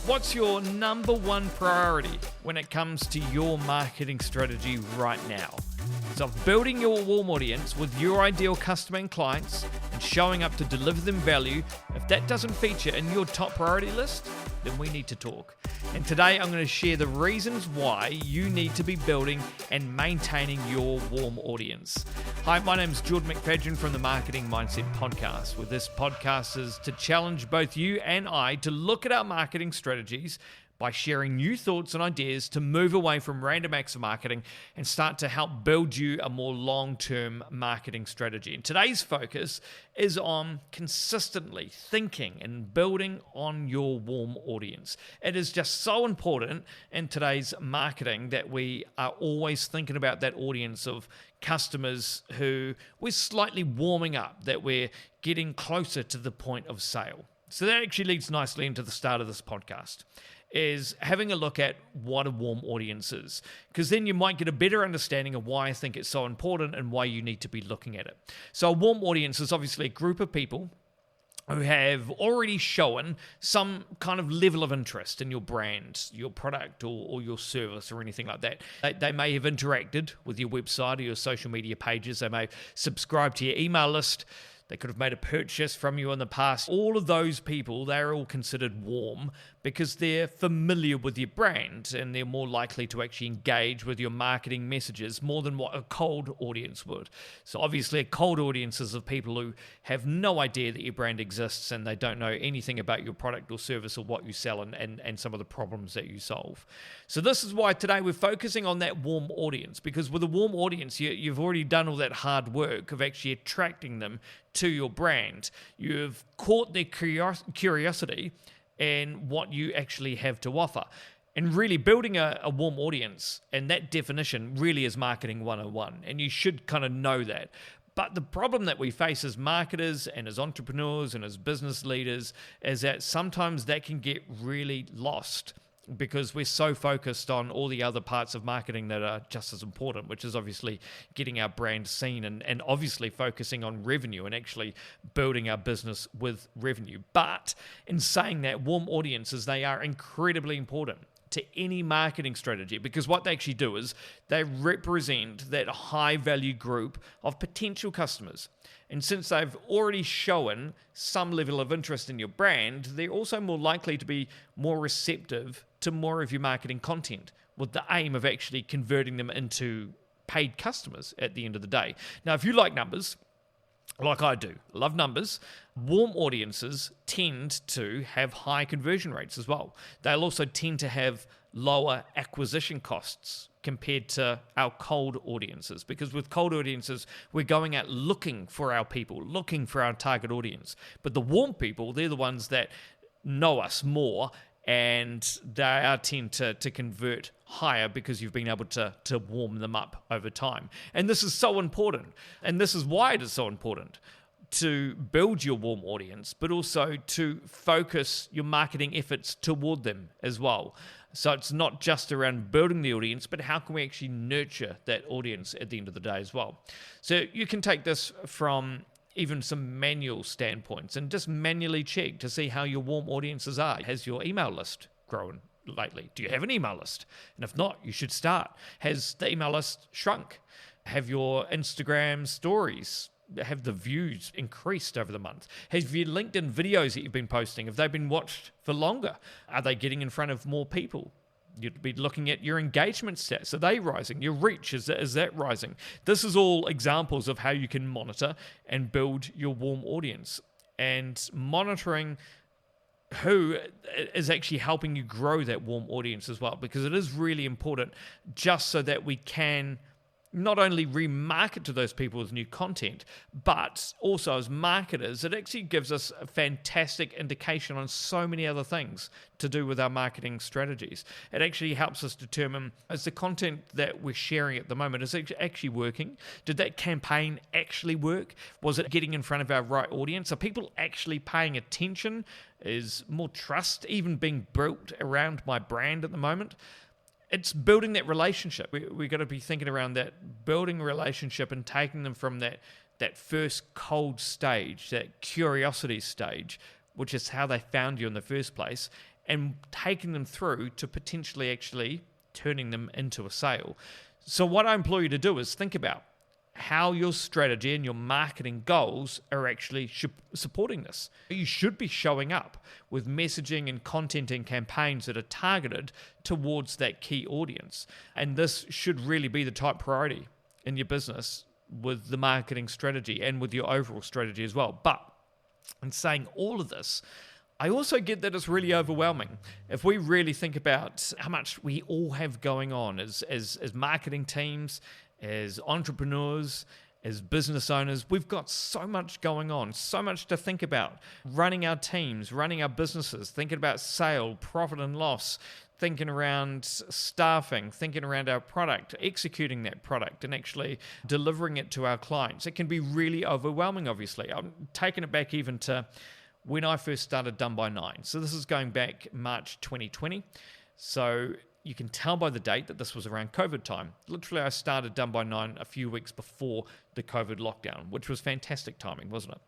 What's your number one priority when it comes to your marketing strategy right now? So building your warm audience with your ideal customer and clients and showing up to deliver them value, if that doesn't feature in your top priority list, then we need to talk. And today I'm going to share the reasons why you need to be building and maintaining your warm audience. Hi, my name is Jordan McFadden from the Marketing Mindset Podcast, where this podcast is to challenge both you and I to look at our marketing strategies by sharing new thoughts and ideas to move away from random acts of marketing and start to help build you a more long-term marketing strategy. And today's focus is on consistently thinking and building on your warm audience. It is just so important in today's marketing that we are always thinking about that audience of customers who we're slightly warming up, that we're getting closer to the point of sale. So that actually leads nicely into the start of this podcast, is having a look at what a warm audience is, because then you might get a better understanding of why I think it's so important and why you need to be looking at it. So a warm audience is obviously a group of people who have already shown some kind of level of interest in your brand, your product, or your service, or anything like that. They may have interacted with your website or your social media pages. They may have subscribed to your email list. They could have made a purchase from you in the past. All of those people, they're all considered warm because they're familiar with your brand and they're more likely to actually engage with your marketing messages more than what a cold audience would. So obviously a cold audience is of people who have no idea that your brand exists and they don't know anything about your product or service or what you sell and some of the problems that you solve. So this is why today we're focusing on that warm audience, because with a warm audience, you've already done all that hard work of actually attracting them to your brand. You've caught their curiosity and what you actually have to offer. And really building a warm audience, and that definition really is marketing 101, and you should kind of know that. But the problem that we face as marketers and as entrepreneurs and as business leaders is that sometimes that can get really lost, because we're so focused on all the other parts of marketing that are just as important, which is obviously getting our brand seen and obviously focusing on revenue and actually building our business with revenue. But in saying that, warm audiences, they are incredibly important to any marketing strategy, because what they actually do is they represent that high value group of potential customers. And since they've already shown some level of interest in your brand, they're also more likely to be more receptive to more of your marketing content, with the aim of actually converting them into paid customers at the end of the day. Now, if you like numbers, like I do, love numbers, warm audiences tend to have high conversion rates as well. They'll also tend to have lower acquisition costs compared to our cold audiences, because with cold audiences, we're going out looking for our people, looking for our target audience. But the warm people, they're the ones that know us more, and they tend to convert higher because you've been able to warm them up over time. And this is so important. And this is why it is so important to build your warm audience, but also to focus your marketing efforts toward them as well. So it's not just around building the audience, but how can we actually nurture that audience at the end of the day as well? So you can take this from even some manual standpoints and just manually check to see how your warm audiences are. Has your email list grown lately? Do you have an email list? And if not, you should start. Has the email list shrunk? Have your Instagram stories, have the views increased over the month? Have your LinkedIn videos that you've been posting, have they been watched for longer? Are they getting in front of more people? You'd be looking at your engagement stats. Are they rising? Your reach, is that rising? This is all examples of how you can monitor and build your warm audience. And monitoring who is actually helping you grow that warm audience as well, because it is really important, just so that we can not only remarket to those people with new content, but also as marketers, it actually gives us a fantastic indication on so many other things to do with our marketing strategies. It actually helps us determine, is the content that we're sharing at the moment, is it actually working? Did that campaign actually work? Was it getting in front of our right audience? Are people actually paying attention? Is more trust even being built around my brand at the moment? It's building that relationship. We've got to be thinking around that, building a relationship and taking them from that first cold stage, that curiosity stage, which is how they found you in the first place, and taking them through to potentially actually turning them into a sale. So what I implore you to do is think about how your strategy and your marketing goals are actually supporting this. You should be showing up with messaging and content and campaigns that are targeted towards that key audience. And this should really be the top priority in your business with the marketing strategy and with your overall strategy as well. But in saying all of this, I also get that it's really overwhelming. If we really think about how much we all have going on as marketing teams, as entrepreneurs, as business owners, we've got so much going on, so much to think about. Running our teams, running our businesses, thinking about sale, profit and loss, thinking around staffing, thinking around our product, executing that product and actually delivering it to our clients. It can be really overwhelming, obviously. I'm taking it back even to when I first started Done by Nine. So this is going back March 2020. So you can tell by the date that this was around COVID time. Literally, I started Done by Nine a few weeks before the COVID lockdown, which was fantastic timing, wasn't it?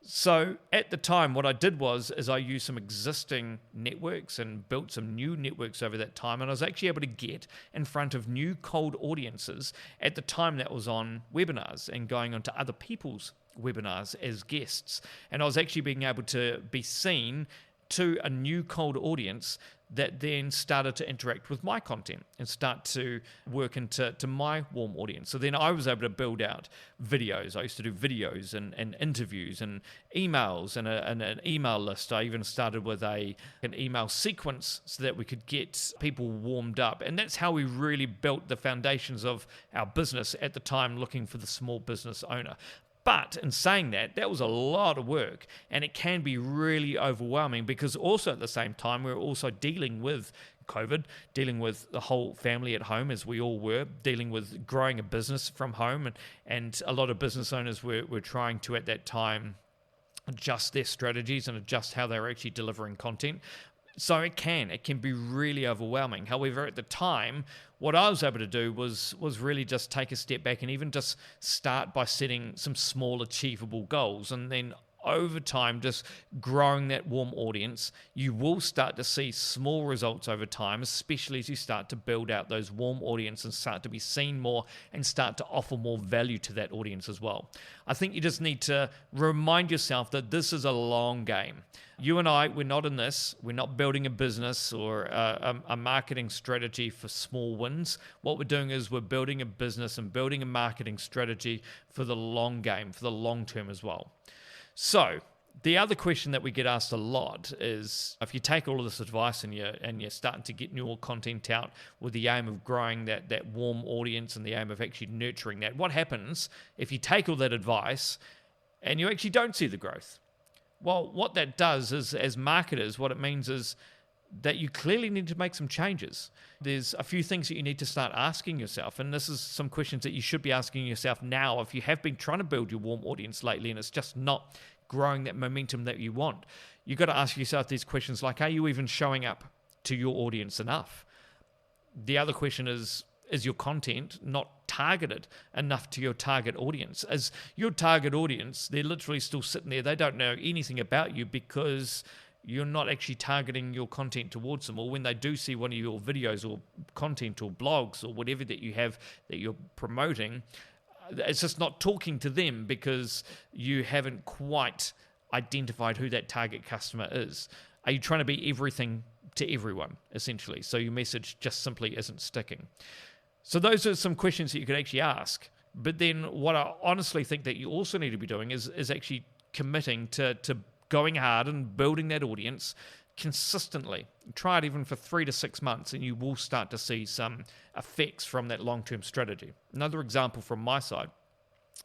So at the time, what I did is I used some existing networks and built some new networks over that time. And I was actually able to get in front of new cold audiences at the time that was on webinars and going on to other people's webinars as guests. And I was actually being able to be seen to a new cold audience that then started to interact with my content and start to work into my warm audience. So then I was able to build out videos. I used to do videos and interviews and emails and an email list. I even started with an email sequence so that we could get people warmed up. And that's how we really built the foundations of our business at the time, looking for the small business owner. But in saying that, that was a lot of work, and it can be really overwhelming because also at the same time, we're also dealing with COVID, dealing with the whole family at home as we all were, dealing with growing a business from home, and a lot of business owners were trying to, at that time, adjust their strategies and adjust how they were actually delivering content. So it can be really overwhelming. However, at the time, what I was able to do was really just take a step back and even just start by setting some small achievable goals. And then over time, just growing that warm audience, you will start to see small results over time, especially as you start to build out those warm audience and start to be seen more and start to offer more value to that audience as well. I think you just need to remind yourself that this is a long game. You and I, we're not in this. We're not building a business or a marketing strategy for small wins. What we're doing is we're building a business and building a marketing strategy for the long game, for the long term as well. So the other question that we get asked a lot is, if you take all of this advice and you're starting to get new content out with the aim of growing that warm audience and the aim of actually nurturing that, what happens if you take all that advice and you actually don't see the growth? Well, what that does is, as marketers, what it means is that you clearly need to make some changes. There's a few things that you need to start asking yourself, and this is some questions that you should be asking yourself now if you have been trying to build your warm audience lately and it's just not growing that momentum that you want. You've got to ask yourself these questions like, are you even showing up to your audience enough? The other question is your content not targeted enough to your target audience? As your target audience, they're literally still sitting there. They don't know anything about you because you're not actually targeting your content towards them. Or when they do see one of your videos or content or blogs or whatever that you have that you're promoting, it's just not talking to them because you haven't quite identified who that target customer is. Are you trying to be everything to everyone, essentially? So your message just simply isn't sticking. So those are some questions that you could actually ask. But then what I honestly think that you also need to be doing is actually committing to going hard and building that audience consistently. Try it even for 3 to 6 months and you will start to see some effects from that long-term strategy. Another example from my side,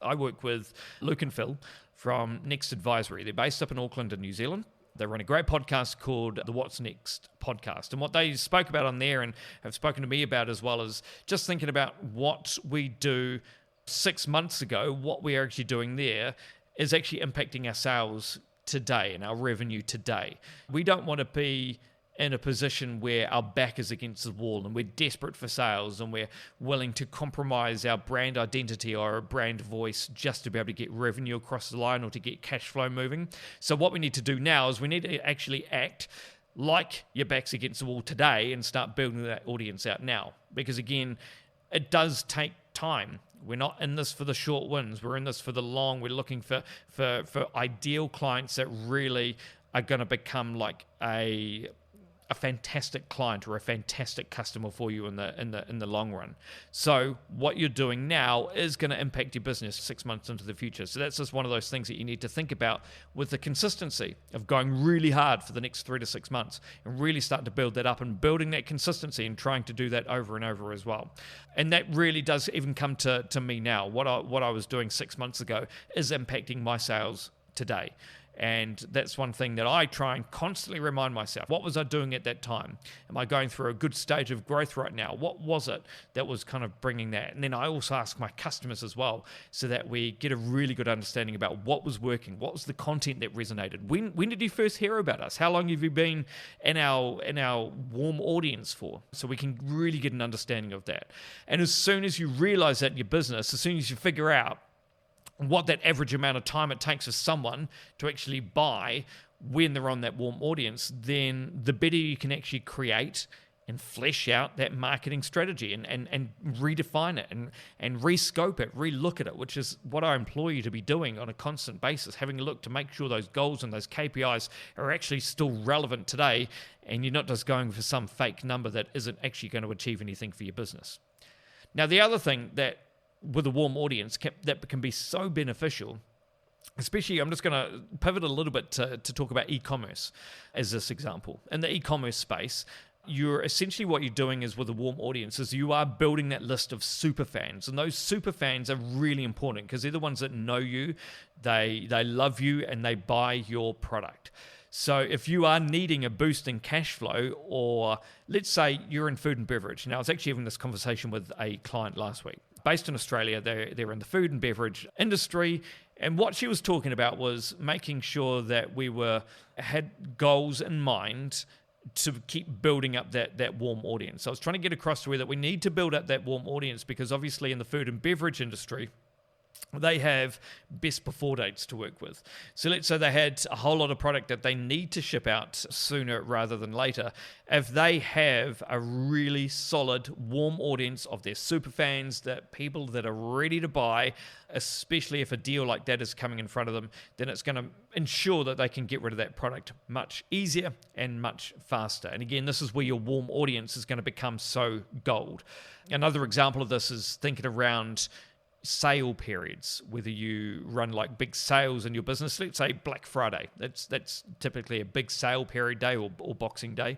I work with Luke and Phil from Next Advisory. They're based up in Auckland in New Zealand. They run a great podcast called the What's Next podcast. And what they spoke about on there and have spoken to me about as well is just thinking about what we do 6 months ago, what we're actually doing there is actually impacting our sales today and our revenue today. We don't want to be in a position where our back is against the wall and we're desperate for sales and we're willing to compromise our brand identity or our brand voice just to be able to get revenue across the line or to get cash flow moving. So what we need to do now is we need to actually act like your back's against the wall today and start building that audience out now. Because again, it does take time. We're not in this for the short wins. We're in this for the long. We're looking for ideal clients that really are going to become like a fantastic client or a fantastic customer for you in the long run. So what you're doing now is going to impact your business 6 months into the future. So that's just one of those things that you need to think about with the consistency of going really hard for the next 3 to 6 months and really starting to build that up and building that consistency and trying to do that over and over as well. And that really does even come to me now. What I was doing 6 months ago is impacting my sales today. And that's one thing that I try and constantly remind myself. What was I doing at that time? Am I going through a good stage of growth right now? What was it that was kind of bringing that? And then I also ask my customers as well, so that we get a really good understanding about what was working, what was the content that resonated. When did you first hear about us? How long have you been in our warm audience for? So we can really get an understanding of that. And as soon as you realize that in your business, as soon as you figure out what that average amount of time it takes for someone to actually buy when they're on that warm audience, then the better you can actually create and flesh out that marketing strategy and redefine it and rescope it, relook at it, which is what I implore you to be doing on a constant basis, having a look to make sure those goals and those KPIs are actually still relevant today, and you're not just going for some fake number that isn't actually going to achieve anything for your business. Now, the other thing that with a warm audience that can be so beneficial, especially, I'm just going to pivot a little bit to talk about e-commerce as this example. In the e-commerce space, you're essentially, what you're doing is with a warm audience is you are building that list of super fans, and those super fans are really important because they're the ones that know you, they love you, and they buy your product. So if you are needing a boost in cash flow, or let's say you're in food and beverage. Now, I was actually having this conversation with a client last week. Based in Australia, they're in the food and beverage industry, and what she was talking about was making sure that we had goals in mind to keep building up that warm audience. So I was trying to get across to her that we need to build up that warm audience because obviously in the food and beverage industry, they have best before dates to work with. So let's say they had a whole lot of product that they need to ship out sooner rather than later. If they have a really solid, warm audience of their super fans, that people that are ready to buy, especially if a deal like that is coming in front of them, then it's going to ensure that they can get rid of that product much easier and much faster. And again, this is where your warm audience is going to become so gold. Another example of this is thinking around sale periods, whether you run like big sales in your business. Let's say Black Friday, that's typically a big sale period day, or Boxing Day.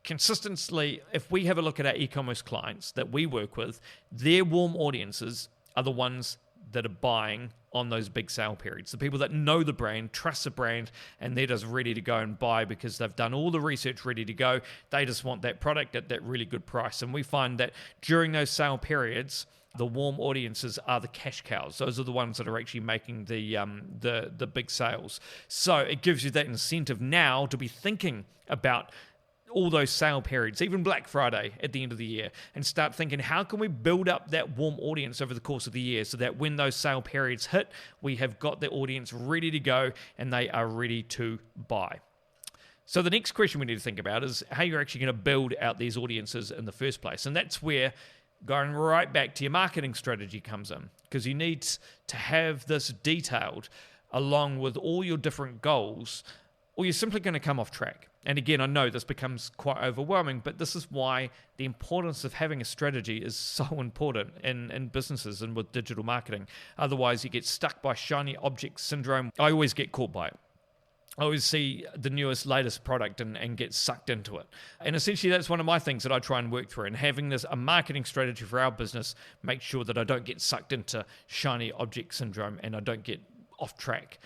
Consistently, if we have a look at our e-commerce clients that we work with, their warm audiences are the ones that are buying on those big sale periods. The people that know the brand, trust the brand, and they're just ready to go and buy because they've done all the research, ready to go. They just want that product at that really good price. And we find that during those sale periods, the warm audiences are the cash cows. Those are the ones that are actually making the big sales. So it gives you that incentive now to be thinking about all those sale periods, even Black Friday at the end of the year, and start thinking, how can we build up that warm audience over the course of the year so that when those sale periods hit, we have got the audience ready to go and they are ready to buy. So the next question we need to think about is how you're actually going to build out these audiences in the first place. And that's where going right back to your marketing strategy comes in, because you need to have this detailed along with all your different goals, or you're simply going to come off track. And again, I know this becomes quite overwhelming, but this is why the importance of having a strategy is so important in businesses and with digital marketing. Otherwise, you get stuck by shiny object syndrome. I always get caught by it. I always see the latest product and get sucked into it. And essentially, that's one of my things that I try and work through. And having a marketing strategy for our business makes sure that I don't get sucked into shiny object syndrome and I don't get off track.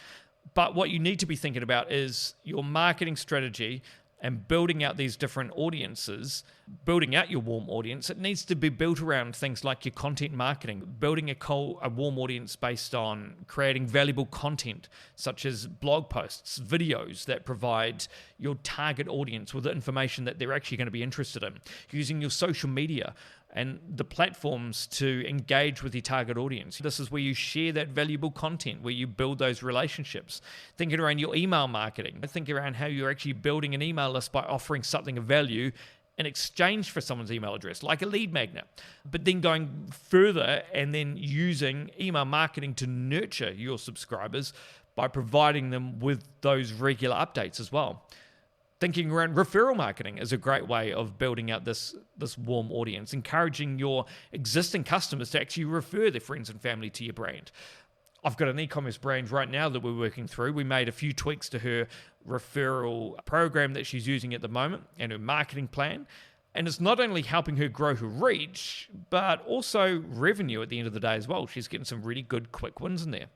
But what you need to be thinking about is your marketing strategy and building out these different audiences, building out your warm audience. It needs to be built around things like your content marketing, building a warm audience based on creating valuable content, such as blog posts, videos that provide your target audience with the information that they're actually going to be interested in, using your social media, and the platforms to engage with your target audience. This is where you share that valuable content, where you build those relationships. Thinking around your email marketing. Think around how you're actually building an email list by offering something of value in exchange for someone's email address, like a lead magnet. But then going further and then using email marketing to nurture your subscribers by providing them with those regular updates as well. Thinking around referral marketing is a great way of building out this warm audience, encouraging your existing customers to actually refer their friends and family to your brand. I've got an e-commerce brand right now that we're working through. We made a few tweaks to her referral program that she's using at the moment and her marketing plan. And it's not only helping her grow her reach, but also revenue at the end of the day as well. She's getting some really good quick wins in there.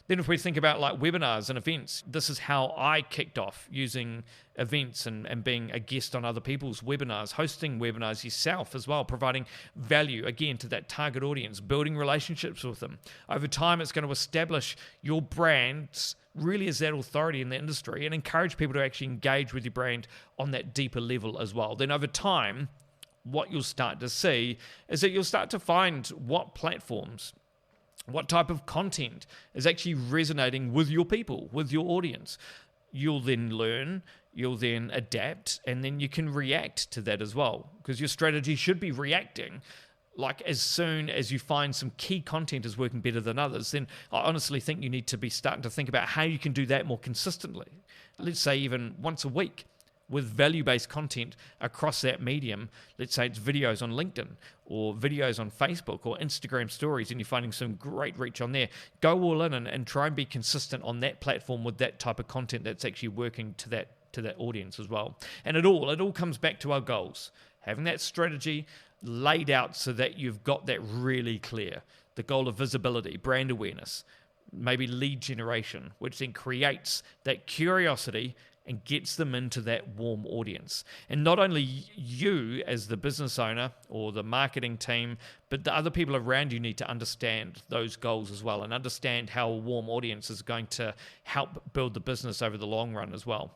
Then if we think about like webinars and events, this is how I kicked off using events and being a guest on other people's webinars, hosting webinars yourself as well, providing value, again, to that target audience, building relationships with them. Over time, it's going to establish your brand really as that authority in the industry and encourage people to actually engage with your brand on that deeper level as well. Then over time, what you'll start to see is that you'll start to find what platforms, what type of content is actually resonating with your people, with your audience. You'll then learn, you'll then adapt, and then you can react to that as well. Because your strategy should be reacting. Like as soon as you find some key content is working better than others, then I honestly think you need to be starting to think about how you can do that more consistently. Let's say even once a week, with value-based content across that medium. Let's say it's videos on LinkedIn or videos on Facebook or Instagram stories, and you're finding some great reach on there. Go all in and try and be consistent on that platform with that type of content that's actually working to that audience as well. And it all comes back to our goals. Having that strategy laid out so that you've got that really clear. The goal of visibility, brand awareness, maybe lead generation, which then creates that curiosity and gets them into that warm audience. And not only you as the business owner or the marketing team, but the other people around you need to understand those goals as well and understand how a warm audience is going to help build the business over the long run as well.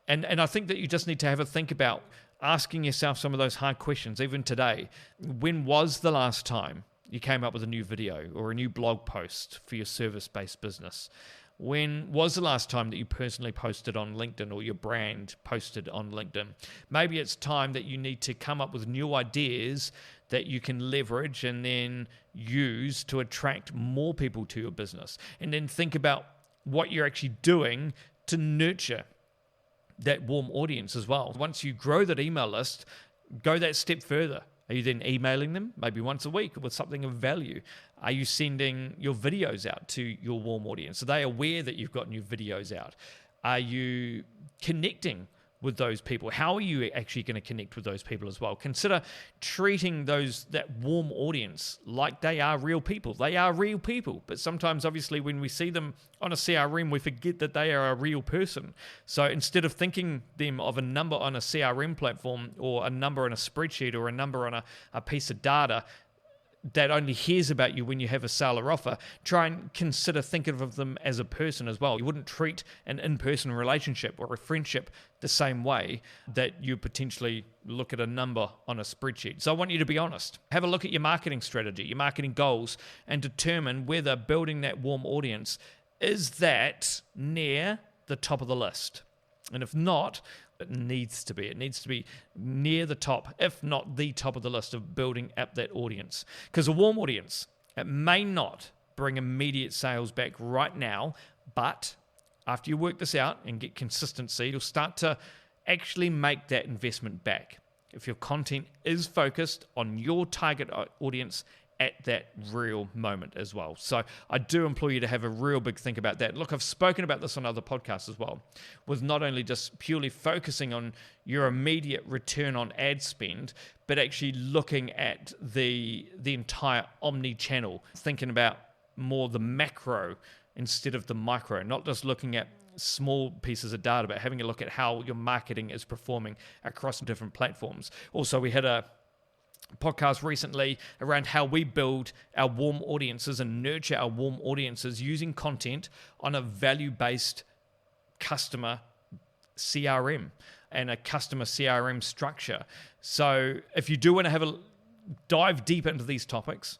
And I think that you just need to have a think about asking yourself some of those hard questions, even today. When was the last time you came up with a new video or a new blog post for your service-based business? When was the last time that you personally posted on LinkedIn or your brand posted on LinkedIn? Maybe it's time that you need to come up with new ideas that you can leverage and then use to attract more people to your business. And then think about what you're actually doing to nurture that warm audience as well. Once you grow that email list, go that step further. Are you then emailing them maybe once a week with something of value? Are you sending your videos out to your warm audience? Are they aware that you've got new videos out? Are you connecting with those people? How are you actually going to connect with those people as well? Consider treating that warm audience like they are real people. They are real people, but sometimes obviously when we see them on a CRM, we forget that they are a real person. So instead of thinking them of a number on a CRM platform or a number on a spreadsheet or a number on a piece of data that only hears about you when you have a sale or offer, try and consider thinking of them as a person as well. You wouldn't treat an in-person relationship or a friendship the same way that you potentially look at a number on a spreadsheet. So I want you to be honest. Have a look at your marketing strategy, your marketing goals, and determine whether building that warm audience is that near the top of the list. And if not, it needs to be. It needs to be near the top, if not the top of the list of building up that audience. Because a warm audience, it may not bring immediate sales back right now, but after you work this out and get consistency, you'll start to actually make that investment back. If your content is focused on your target audience at that real moment as well. So I do implore you to have a real big think about that. Look, I've spoken about this on other podcasts as well, with not only just purely focusing on your immediate return on ad spend, but actually looking at the entire omni-channel, thinking about more the macro instead of the micro, not just looking at small pieces of data, but having a look at how your marketing is performing across different platforms. Also, we had a podcast recently around how we build our warm audiences and nurture our warm audiences using content on a value-based customer CRM and a customer CRM structure. So if you do want to have a dive deeper into these topics,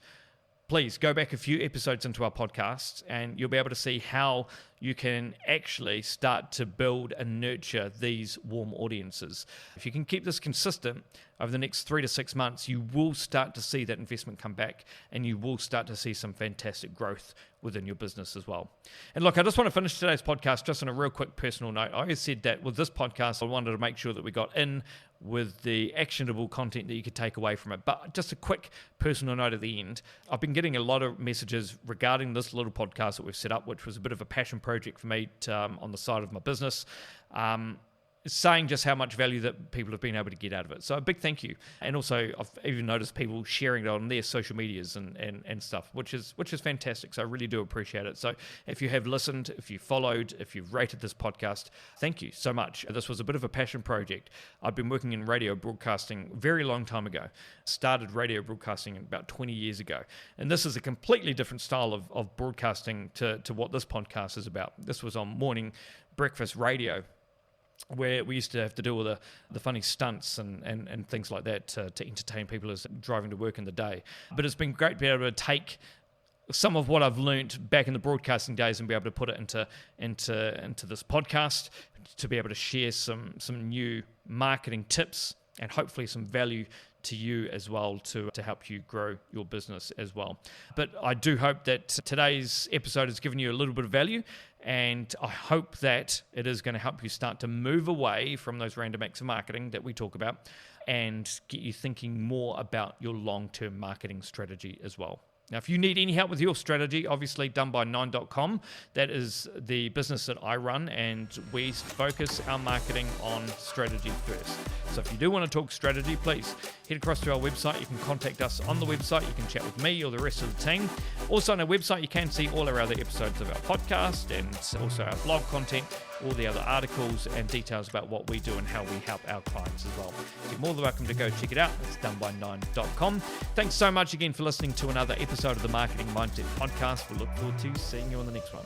please go back a few episodes into our podcast and you'll be able to see how you can actually start to build and nurture these warm audiences. If you can keep this consistent over the next 3 to 6 months, you will start to see that investment come back and you will start to see some fantastic growth within your business as well. And look, I just want to finish today's podcast just on a real quick personal note. I always said that with this podcast, I wanted to make sure that we got in with the actionable content that you could take away from it. But just a quick personal note at the end. I've been getting a lot of messages regarding this little podcast that we've set up, which was a bit of a passion project for me on the side of my business. Saying just how much value that people have been able to get out of it. So a big thank you. And also I've even noticed people sharing it on their social medias and stuff, which is fantastic. So I really do appreciate it. So if you have listened, if you followed, if you've rated this podcast, thank you so much. This was a bit of a passion project. I've been working in radio broadcasting a very long time ago. Started radio broadcasting about 20 years ago. And this is a completely different style of broadcasting to what this podcast is about. This was on morning breakfast radio, where we used to have to deal with the funny stunts and things like that to entertain people as driving to work in the day. But it's been great to be able to take some of what I've learnt back in the broadcasting days and be able to put it into this podcast, to be able to share some new marketing tips and hopefully some value to you as well to help you grow your business as well. But I do hope that today's episode has given you a little bit of value, and I hope that it is going to help you start to move away from those random acts of marketing that we talk about and get you thinking more about your long-term marketing strategy as well. Now, if you need any help with your strategy, obviously doneby9.com. That is the business that I run, and we focus our marketing on strategy first. So if you do want to talk strategy, please head across to our website. You can contact us on the website. You can chat with me or the rest of the team. Also on our website, you can see all our other episodes of our podcast and also our blog content, all the other articles and details about what we do and how we help our clients as well. You're more than welcome to go check it out. It's doneby9.com. Thanks so much again for listening to another episode of the Marketing Mindset Podcast. We look forward to seeing you on the next one.